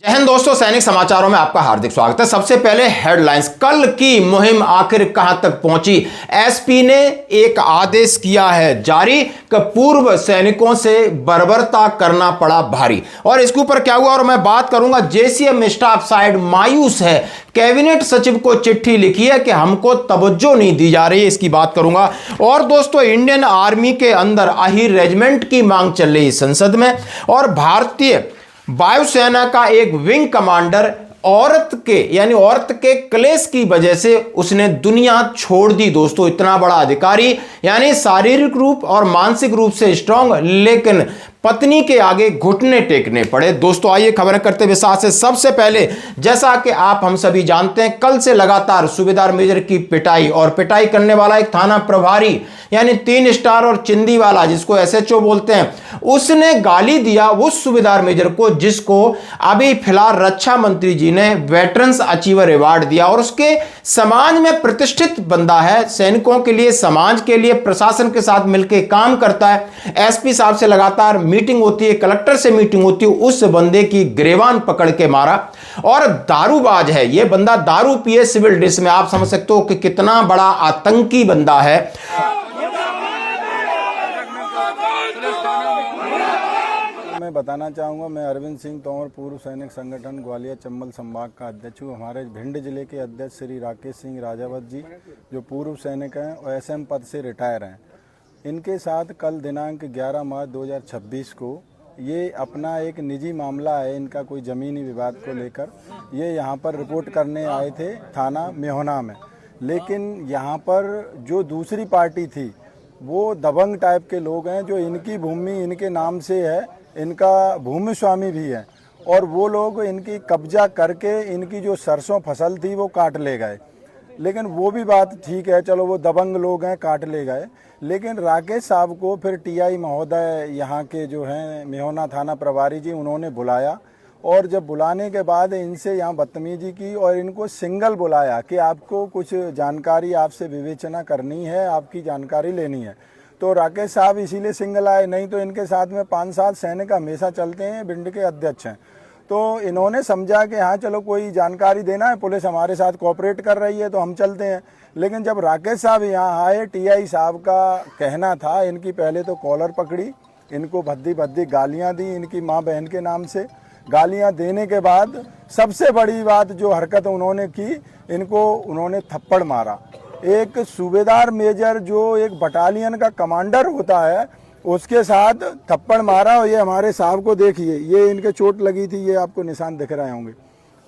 जय हिंद दोस्तों, सैनिक समाचारों में आपका हार्दिक स्वागत है। सबसे पहले हेडलाइंस। कल की मुहिम आखिर कहां तक पहुंची? एसपी ने एक आदेश किया है जारी कि पूर्व सैनिकों से बर्बरता करना पड़ा भारी। और इसके ऊपर क्या हुआ और मैं बात करूंगा। जेसीएम स्टाफ साइड मायूस है। कैबिनेट सचिव को चिट्ठी लिखी है कि हमको तवज्जो नहीं दी जा रही है, इसकी बात करूंगा। और दोस्तों, इंडियन आर्मी के अंदर अहीर रेजिमेंट की मांग चल रही संसद में। और भारतीय वायुसेना का एक विंग कमांडर औरत के क्लेश की वजह से उसने दुनिया छोड़ दी। दोस्तों, इतना बड़ा अधिकारी, यानी शारीरिक रूप और मानसिक रूप से स्ट्रांग, लेकिन पत्नी के आगे घुटने टेकने पड़े। दोस्तों, आइए खबरें करते हुए साथ से सबसे पहले, जैसा कि आप हम सभी जानते हैं, कल से लगातार सूबेदार मेजर की पिटाई, और पिटाई करने वाला एक थाना प्रभारी यानी 3 स्टार और चिंदी वाला, जिसको एसएचओ बोलते हैं, उसने गाली दिया उस सूबेदार मेजर को जिसको अभी फिलहाल रक्षा मंत्री जी ने वेटरन्स अचीवर अवार्ड दिया। और उसके समाज में प्रतिष्ठित बंदा है, सैनिकों के लिए, समाज के लिए, प्रशासन के साथ मिलकर काम करता है। एसपी साहब से लगातार मीटिंग होती है, कलेक्टर से मीटिंग होती है, उस बंदे की गिरेबान पकड़ के मारा। और दारूबाज है ये बंदा, दारू पिए सिविल ड्रेस में। आप समझ सकते हो कि कितना बड़ा आतंकी बंदा है। मैं बताना चाहूँगा, मैं अरविंद सिंह तोमर, पूर्व सैनिक संगठन ग्वालियर चंबल संभाग का अध्यक्ष हूँ। हमारे भिंड जिले के अध्यक्ष श्री राकेश सिंह राजावत जी, जो पूर्व सैनिक हैं और एसएम पद से रिटायर हैं, इनके साथ कल दिनांक 11 मार्च 2026 को ये अपना एक निजी मामला है, इनका कोई ज़मीनी विवाद को लेकर ये यहाँ पर रिपोर्ट करने आए थे थाना मेहोना में। लेकिन यहाँ पर जो दूसरी पार्टी थी वो दबंग टाइप के लोग हैं, जो इनकी भूमि इनके नाम से है, इनका भूमि स्वामी भी है, और वो लोग इनकी कब्जा करके इनकी जो सरसों फसल थी वो काट ले गए। लेकिन वो भी बात ठीक है, चलो वो दबंग लोग हैं, काट ले गए। लेकिन राकेश साहब को फिर टीआई महोदय यहाँ के जो हैं मेहोना थाना प्रभारी जी, उन्होंने बुलाया, और जब बुलाने के बाद इनसे यहाँ बदतमीजी की और इनको सिंगल बुलाया कि आपको कुछ जानकारी आपसे विवेचना करनी है, आपकी जानकारी लेनी है। तो राकेश साहब इसीलिए सिंगल आए, नहीं तो इनके साथ में 5-7 सैनिक हमेशा चलते हैं, भिंड के अध्यक्ष हैं। तो इन्होंने समझा कि हाँ चलो कोई जानकारी देना है, पुलिस हमारे साथ कोऑपरेट कर रही है तो हम चलते हैं। लेकिन जब राकेश साहब यहाँ आए, टीआई साहब का कहना था, इनकी पहले तो कॉलर पकड़ी, इनको भद्दी भद्दी गालियाँ दी, इनकी माँ बहन के नाम से गालियाँ देने के बाद सबसे बड़ी बात जो हरकत उन्होंने की, इनको उन्होंने थप्पड़ मारा। एक सूबेदार मेजर जो एक बटालियन का कमांडर होता है, उसके साथ थप्पड़ मारा। और ये हमारे साहब को देखिए, ये इनके चोट लगी थी, ये आपको निशान दिख रहे होंगे।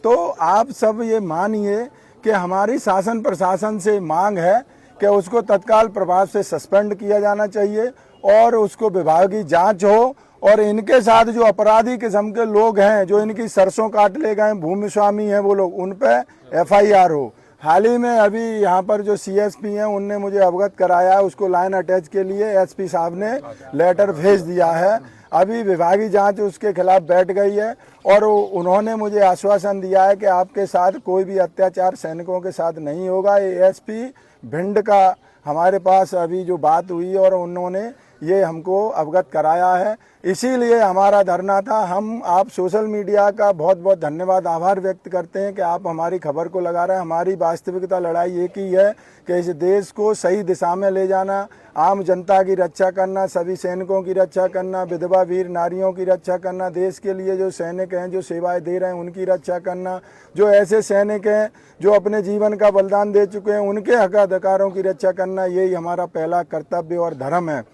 तो आप सब ये मानिए कि हमारी शासन प्रशासन से मांग है कि उसको तत्काल प्रभाव से सस्पेंड किया जाना चाहिए और उसको विभागीय जांच हो, और इनके साथ जो अपराधी किस्म के लोग हैं, जो इनकी सरसों काट ले गए, भूमि स्वामी हैं वो लोग, उन पे एफआईआर हो। हाल ही में अभी यहाँ पर जो सीएसपी हैं उनने मुझे अवगत कराया है, उसको लाइन अटैच के लिए एसपी साहब ने लेटर भेज दिया है। अभी विभागीय जांच उसके खिलाफ बैठ गई है, और उन्होंने मुझे आश्वासन दिया है कि आपके साथ कोई भी अत्याचार सैनिकों के साथ नहीं होगा। एसपी भिंड का हमारे पास अभी जो बात हुई और उन्होंने ये हमको अवगत कराया है, इसीलिए हमारा धरना था। हम आप सोशल मीडिया का बहुत बहुत धन्यवाद, आभार व्यक्त करते हैं कि आप हमारी खबर को लगा रहे हैं। हमारी वास्तविकता लड़ाई एक ही है कि इस देश को सही दिशा में ले जाना, आम जनता की रक्षा करना, सभी सैनिकों की रक्षा करना, विधवा वीर नारियों की रक्षा करना, देश के लिए जो सैनिक हैं जो सेवाएं दे रहे हैं उनकी रक्षा करना, जो ऐसे सैनिक हैं जो अपने जीवन का बलिदान दे चुके हैं उनके हक अधिकारों की रक्षा करना, यही हमारा पहला कर्तव्य और धर्म है।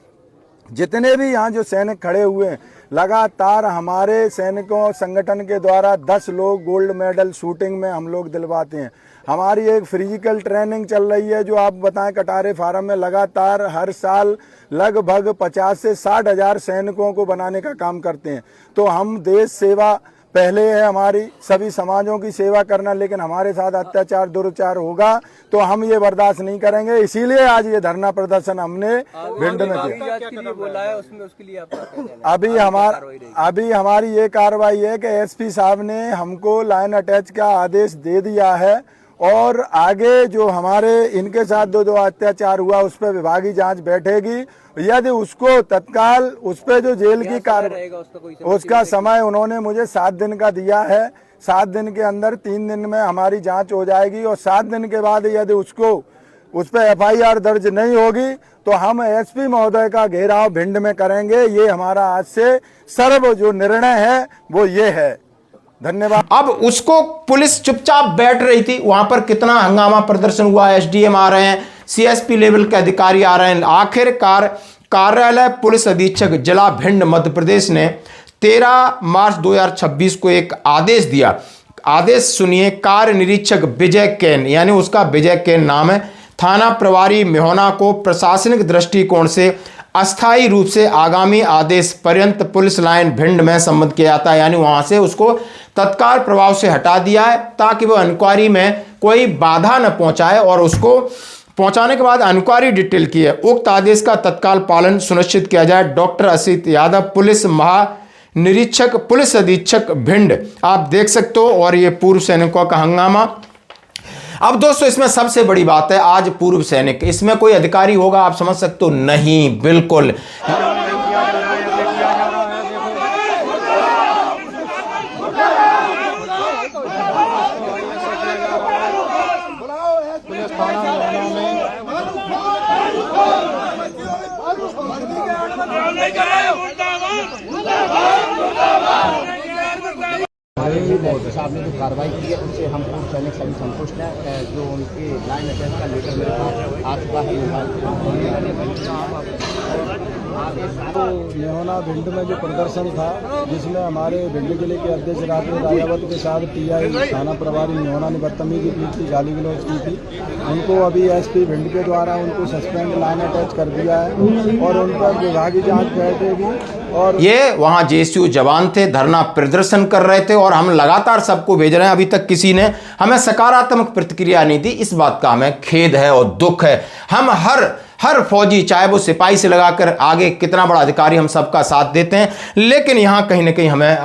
जितने भी यहाँ जो सैनिक खड़े हुए हैं, लगातार हमारे सैनिकों संगठन के द्वारा 10 लोग गोल्ड मेडल शूटिंग में हम लोग दिलवाते हैं। हमारी एक फिजिकल ट्रेनिंग चल रही है, जो आप बताएं कटारे फार्म में लगातार हर साल लगभग 50 से 60 हज़ार सैनिकों को बनाने का काम करते हैं। तो हम देश सेवा पहले है, हमारी सभी समाजों की सेवा करना, लेकिन हमारे साथ अत्याचार दुराचार होगा तो हम ये बर्दाश्त नहीं करेंगे। इसीलिए आज ये धरना प्रदर्शन हमने भिंड में किया। अभी हमारी ये कार्रवाई है कि एसपी साहब ने हमको लाइन अटैच का आदेश दे दिया है, और आगे जो हमारे इनके साथ जो अत्याचार हुआ उस पर विभागीय जांच बैठेगी। यदि उसको तत्काल उस पर जो जेल की कार्रवाई उसका समय उन्होंने मुझे 7 दिन का दिया है। 7 दिन के अंदर 3 दिन में हमारी जांच हो जाएगी और 7 दिन के बाद यदि उसको उस पर FIR दर्ज नहीं होगी तो हम SP महोदय का घेराव भिंड में करेंगे। ये हमारा आज से सर्व जो निर्णय है वो ये है। धन्यवाद। अब उसको पुलिस चुपचाप बैठ रही थी, वहां पर कितना हंगामा प्रदर्शन हुआ, SDM आ रहे हैं, CSP लेवल के अधिकारी आ रहे हैं। आखिरकार कार्यालय पुलिस अधीक्षक जिला भिंड मध्य प्रदेश ने 13 मार्च 2026 को एक आदेश दिया। आदेश सुनिए। कार्य निरीक्षक विजय कैन, यानी उसका विजय कैन नाम है, थाना प्रभारी मेहोना को प्रशासनिक दृष्टिकोण से अस्थायी रूप से आगामी आदेश पर्यंत पुलिस लाइन भिंड में संबद्ध किया जाता है, यानी वहां से उसको तत्काल प्रभाव से हटा दिया है ताकि वह इंक्वायरी में कोई बाधा न पहुंचाए, और उसको पहुंचाने के बाद इंक्वायरी डिटेल की है। उक्त आदेश का तत्काल पालन सुनिश्चित किया जाए। डॉक्टर असित यादव, पुलिस महानिरीक्षक पुलिस अधीक्षक भिंड, आप देख सकते हो। और ये पूर्व सैनिकों का हंगामा। अब दोस्तों इसमें सबसे बड़ी बात है, आज पूर्व सैनिक, इसमें कोई अधिकारी होगा आप समझ सकते हो? नहीं, बिल्कुल। साहब ने जो कार्रवाई की है उससे हम पूर्व सैनिक सभी संतुष्ट हैं। जो उनके लाइन अटैच का लेटर मेरे पास आ चुका है। तो मेहोना भिंड में जो प्रदर्शन था जिसमें हमारे भिंड जिले के अध्यक्ष राकेश राजावत के साथ TI थाना प्रभारी मेहोना ने बदतमीजी की थी, गाली गलौज की थी। उनको अभी SP भिंड के द्वारा उनको सस्पेंड लाइन अटैच कर दिया है और उन पर विभागीय जांच बैठेगी। और ये वहां JSU जवान थे, धरना प्रदर्शन कर रहे थे और हम लगातार सबको भेज रहे हैं। अभी तक किसी ने हमें सकारात्मक प्रतिक्रिया नहीं दी। इस बात का हमें खेद है और दुख है। हम हर फौजी, चाहे वो सिपाही से लगाकर आगे कितना बड़ा अधिकारी, हम सबका साथ देते हैं, लेकिन यहां कहीं ना कहीं हमें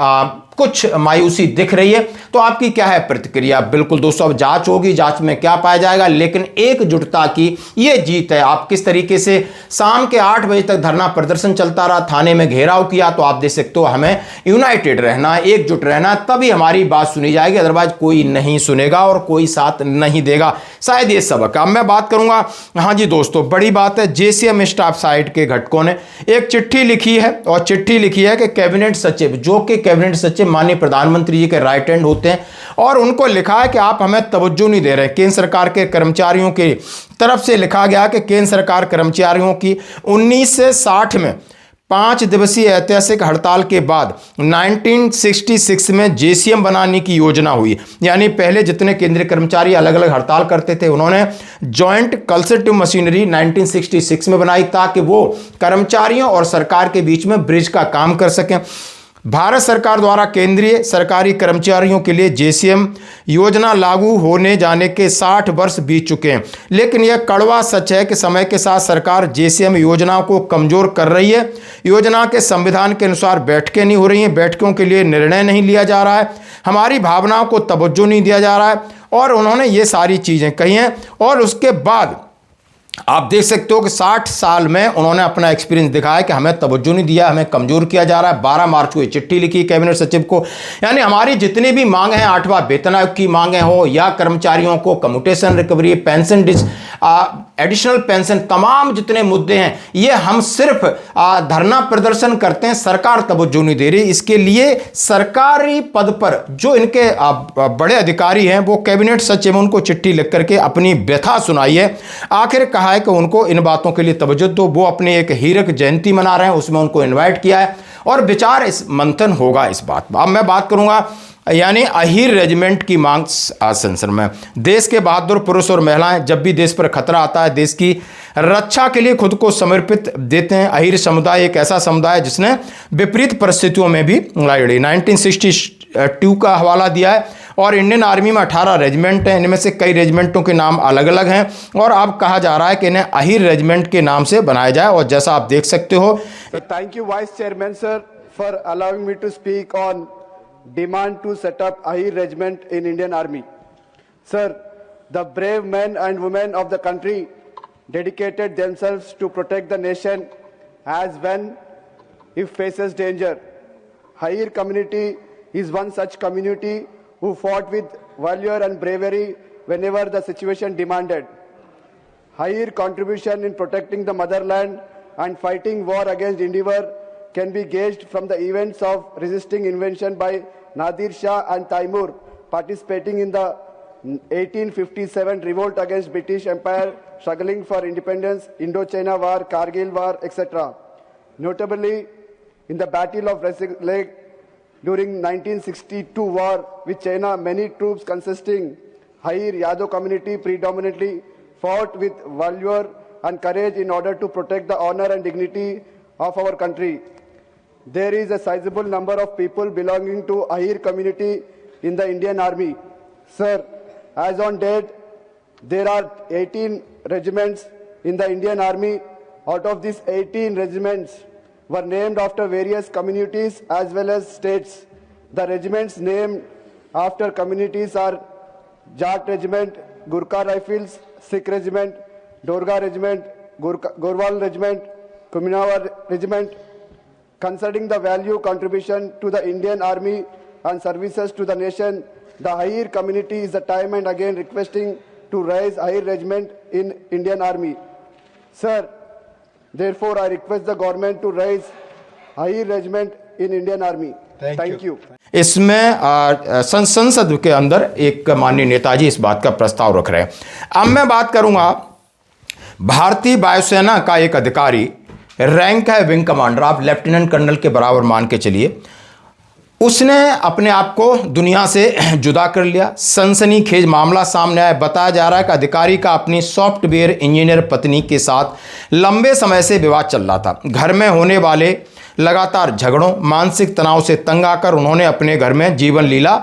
कुछ मायूसी दिख रही है। तो आपकी क्या है प्रतिक्रिया? बिल्कुल दोस्तों, अब जांच होगी, जांच में क्या पाया जाएगा, लेकिन एकजुटता की ये जीत है। आप किस तरीके से शाम के 8 बजे तक धरना प्रदर्शन चलता रहा, थाने में घेराव किया, तो आप देख सकते हो हमें यूनाइटेड रहना, एकजुट रहना, तभी हमारी बात सुनी जाएगी, अदरवाइज कोई नहीं सुनेगा और कोई साथ नहीं देगा। शायद ये सबक। अब मैं बात करूंगा, हाँ जी दोस्तों, बड़ी बात है, JCM स्टाफ साइड के घटकों ने एक चिट्ठी लिखी है, और चिट्ठी लिखी है कि कैबिनेट सचिव, जो कि कैबिनेट सचिव माननीय प्रधानमंत्री जी के राइट हैंड होते हैं, और उनको लिखा है कि आप हमें तवज्जो नहीं दे रहे। केंद्र सरकार के कर्मचारियों की तरफ से लिखा गया कि केंद्र सरकार कर्मचारियों की 19 से 60 में 5 दिवसीय ऐतिहासिक हड़ताल के बाद 1966 में JCM बनाने की योजना हुई। यानी पहले जितने केंद्रीय कर्मचारी अलग अलग हड़ताल करते थे, उन्होंने जॉइंट कंसल्टिव मशीनरी 1966 में बनाई ताकि वो कर्मचारियों और सरकार के बीच में ब्रिज का काम कर सकें। भारत सरकार द्वारा केंद्रीय सरकारी कर्मचारियों के लिए JCM योजना लागू होने जाने के 60 वर्ष बीत चुके हैं, लेकिन यह कड़वा सच है कि समय के साथ सरकार JCM योजना को कमजोर कर रही है। योजना के संविधान के अनुसार बैठकें नहीं हो रही हैं, बैठकों के लिए निर्णय नहीं लिया जा रहा है, हमारी भावनाओं को तवज्जो नहीं दिया जा रहा है, और उन्होंने ये सारी चीज़ें कही हैं। और उसके बाद आप देख सकते हो कि 60 साल में उन्होंने अपना एक्सपीरियंस दिखाया कि हमें तवज्जो नहीं दिया, हमें कमजोर किया जा रहा है। 12 मार्च को ये चिट्ठी लिखी कैबिनेट सचिव को, यानी हमारी जितनी भी मांगे हैं, 8वां वेतन आयोग की मांगे हो या कर्मचारियों को commutation recovery, pension, additional pension, तमाम जितने मुद्दे हैं, ये हम सिर्फ धरना प्रदर्शन करते हैं, सरकार तवज्जो नहीं दे रही। इसके लिए सरकारी पद पर जो इनके बड़े अधिकारी हैं, वो कैबिनेट सचिव, उनको चिट्ठी लिख करके अपनी व्यथा सुनाई है। आखिर कहा है कि उनको इन बातों के लिए तवज्जो दो। वो अपने एक हीरक जयंती मना रहे हैं, उसमें उनको इनवाइट किया है और विचार इस मंथन होगा इस बात पर। अब मैं बात करूंगा यानी अहीर रेजिमेंट की मांग संसद में। देश के बहादुर पुरुष और महिलाएं जब भी देश पर खतरा आता है, देश की रक्षा के लिए खुद को समर्पित देते हैं। अहीर समुदाय एक ऐसा समुदाय है जिसने विपरीत परिस्थितियों में भी लड़ाई लड़ी। 1962 का हवाला दिया है और इंडियन आर्मी में 18 रेजिमेंट हैं, इनमें से कई रेजिमेंटों के नाम अलग अलग हैं और अब कहा जा रहा है कि इन्हें अहीर रेजिमेंट के नाम से बनाया जाए। और जैसा आप देख सकते हो, thank you vice chairman sir for allowing me to speak on demand to set up Ahir regiment in Indian Army. Sir, the brave men and women of the country dedicated themselves to protect the nation as when if faces danger. Hayir community is one such community who fought with valor and bravery whenever the situation demanded. Hayir contribution in protecting the motherland and fighting war against endeavor can be gauged from the events of resisting invasion by Nadir Shah and Taimur, participating in the 1857 revolt against British Empire, struggling for independence, Indochina War, Kargil War, etc. Notably, in the Battle of Lake during 1962 war with China, many troops consisting Hayir Yadav community predominantly fought with valor and courage in order to protect the honor and dignity of our country. There is a sizable number of people belonging to Hayir community in the Indian Army. Sir, as on date, there are 18 regiments in the Indian Army. Out of these 18 regiments were named after various communities as well as states. The regiments named after communities are Jat Regiment, Gurkha Rifles, Sikh Regiment, Dorga Regiment, Gorwal Regiment, Kuminawa Regiment. Considering the value contribution to the Indian Army and services to the nation, the Hayir community is the time and again requesting to raise Hayir Regiment in Indian Army. Sir, therefore I request the government to raise Hayir Regiment in Indian Army. Thank you. इसमें संसद के अंदर एक माननीय नेताजी इस बात का प्रस्ताव रख रहे हैं। अब मैं बात करूंगा भारतीय वायुसेना का एक अधिकारी, रैंक है विंग कमांडर, आप लेफ्टिनेंट कर्नल के बराबर मान के चलिए। उसने अपने आप को दुनिया से जुदा कर लिया। सनसनीखेज मामला सामने आया। बताया जा रहा है कि अधिकारी का अपनी सॉफ्टवेयर इंजीनियर पत्नी के साथ लंबे समय से विवाद चल रहा था। घर में होने वाले लगातार झगड़ों, मानसिक तनाव से तंग आकर उन्होंने अपने घर में जीवन लीला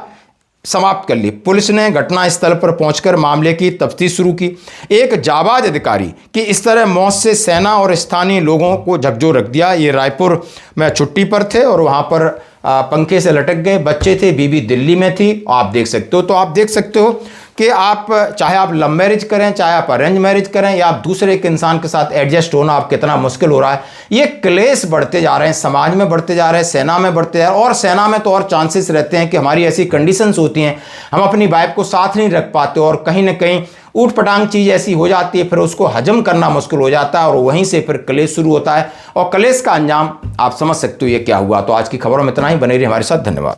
समाप्त कर ली। पुलिस ने घटनास्थल पर पहुंचकर मामले की तफ्तीश शुरू की। एक जाबाज अधिकारी की इस तरह मौत से सेना और स्थानीय लोगों को झकझोर रख दिया। ये रायपुर में छुट्टी पर थे और वहां पर पंखे से लटक गए। बच्चे थे, बीवी दिल्ली में थी। आप देख सकते हो। तो आप देख सकते हो कि आप चाहे आप लव मैरिज करें, चाहे आप अरेंज मैरिज करें, या आप दूसरे एक इंसान के साथ एडजस्ट होना आप कितना मुश्किल हो रहा है। ये क्लेश बढ़ते जा रहे हैं, समाज में बढ़ते जा रहे हैं, सेना में बढ़ते जा रहे हैं। और सेना में तो और चांसेस रहते हैं कि हमारी ऐसी कंडीशंस होती हैं, हम अपनी वाइफ को साथ नहीं रख पाते और कहीं ना कहीं ऊट पटांग चीज़ ऐसी हो जाती है, फिर उसको हजम करना मुश्किल हो जाता है और वहीं से फिर क्लेश शुरू होता है। और क्लेश का अंजाम आप समझ सकते हो ये क्या हुआ। तो आज की खबरों में इतना ही। बने रहिए हमारे साथ। धन्यवाद।